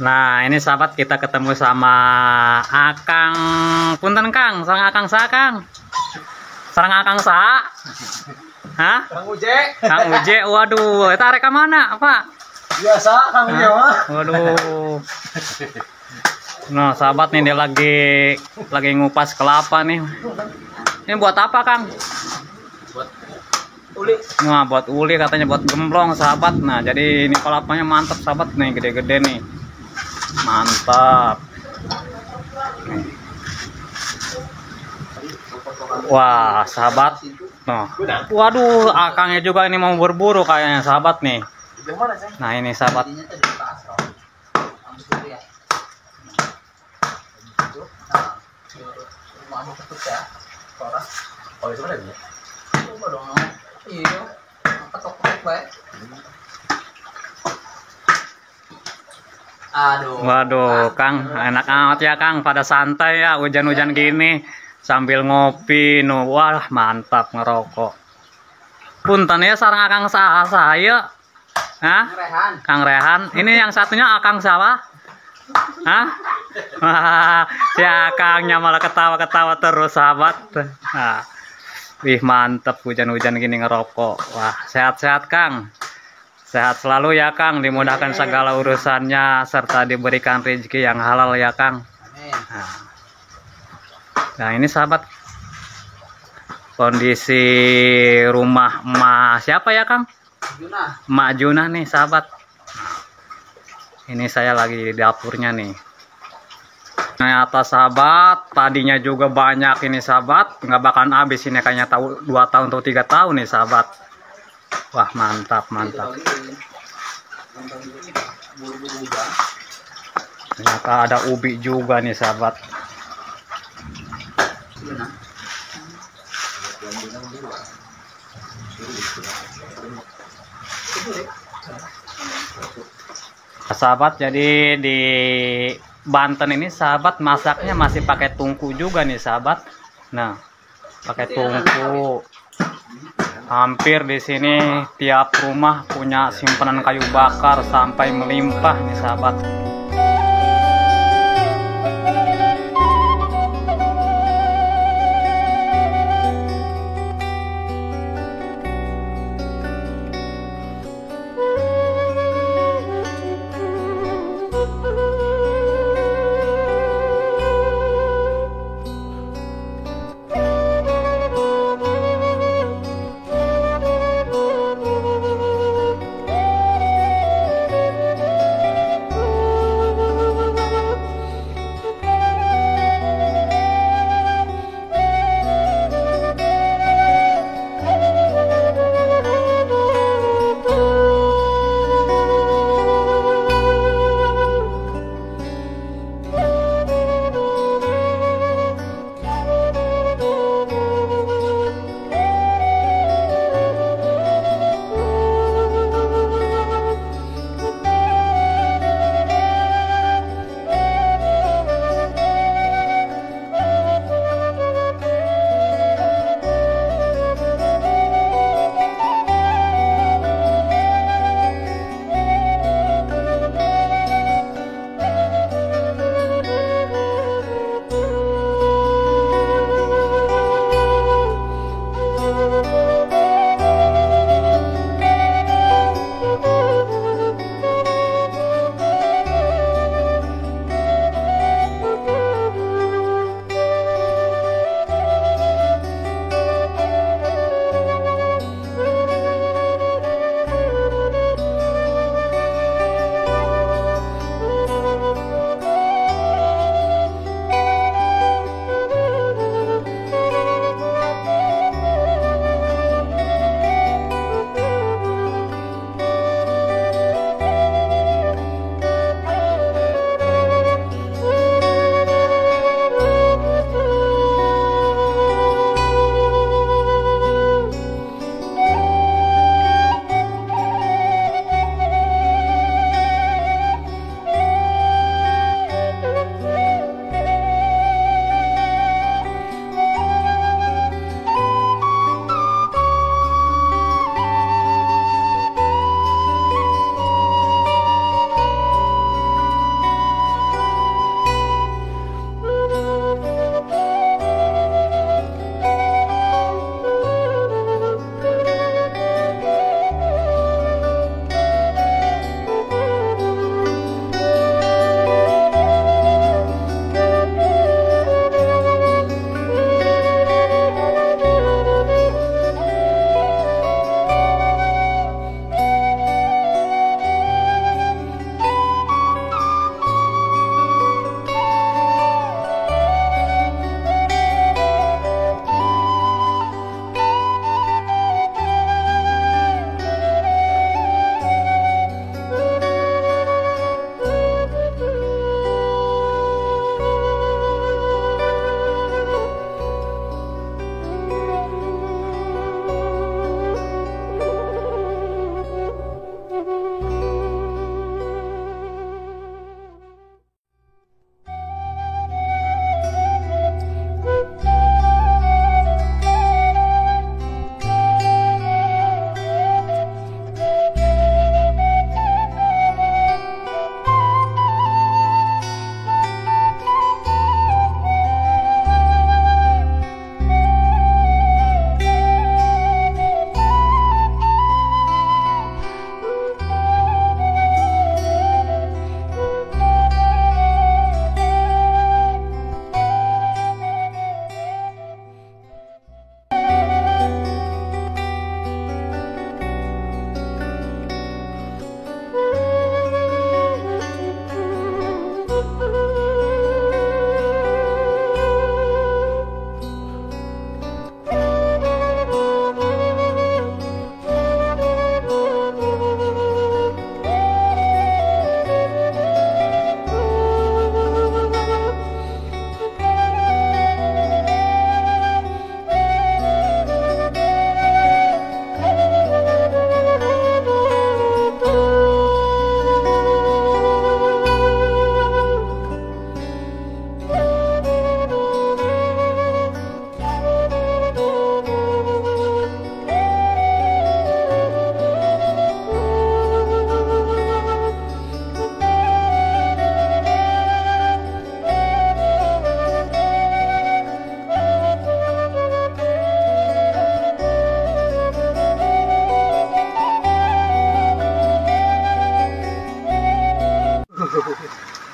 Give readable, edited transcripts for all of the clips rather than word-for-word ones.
Nah, ini sahabat kita ketemu sama Akang. Punten Kang, sareng Akang sa Kang. Sareng Akang sa. Hah? Kang Uje. Kang Uje, waduh, eta rek ka mana, Pak? Biasa Kang Uje mah. Waduh. Nah, sahabat nih dia lagi ngupas kelapa nih. Ini buat apa, Kang? Buat uli. Nah, buat uli katanya, buat gemblong, sahabat. Nah, jadi ini kelapanya mantap, sahabat nih, gede-gede nih. Mantap. Nih. Wah, sahabat. Nah, waduh, Akangnya juga ini mau berburu kayaknya, sahabat nih. Nah, ini sahabat. Waduh, Kang, enak amat ya, Kang. Pada santai ya, hujan-hujan gini sambil ngopi, nu, wah mantap ngerokok. Punten ya sareng Akang saya. Hah? Kang Rehan. Ini yang satunya Akang siapa? Hah? Wah, si Akangnya malah ketawa-ketawa terus, sahabat. Nah, wih mantap hujan-hujan gini ngerokok. Wah, sehat-sehat Kang. Sehat selalu ya Kang, dimudahkan segala urusannya serta diberikan rezeki yang halal ya Kang. Nah, ini sahabat kondisi rumah emak siapa ya Kang? Emak Junah nih sahabat. Ini saya lagi di dapurnya nih. Ternyata sahabat, tadinya juga banyak ini sahabat, nggak bakalan habis ini kayaknya 2 tahun atau 3 tahun nih sahabat. Wah mantap mantap. Ternyata ada ubi juga nih sahabat. Sahabat, jadi di Banten ini sahabat masaknya masih pakai tungku juga nih sahabat. Nah, pakai tungku. Hampir di sini tiap rumah punya simpanan kayu bakar sampai melimpah nih sahabat.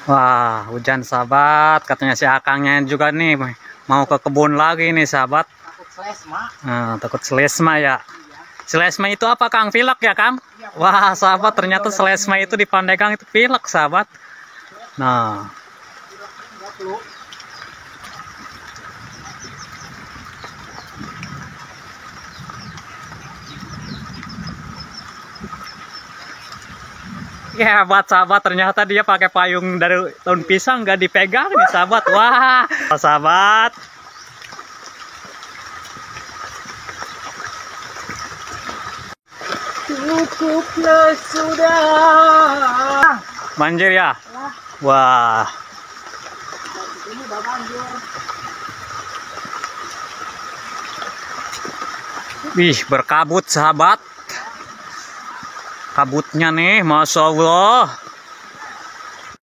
Wah, hujan sahabat. Katanya si akangnya juga nih mau ke kebun lagi nih sahabat. Takut selesma. Takut selesma ya. Selesma itu apa Kang? Pilek ya Kang? Wah sahabat, ternyata selesma itu di Pandeglang itu pilek sahabat. Nah. Ya buat sahabat, ternyata dia pakai payung dari daun pisang nggak dipegang nih sahabat. Wah sahabat. Cukuplah sudah. Banjir ya? Wah. Ini udah banjir. Wih, berkabut sahabat. Kabutnya nih, Masya Allah.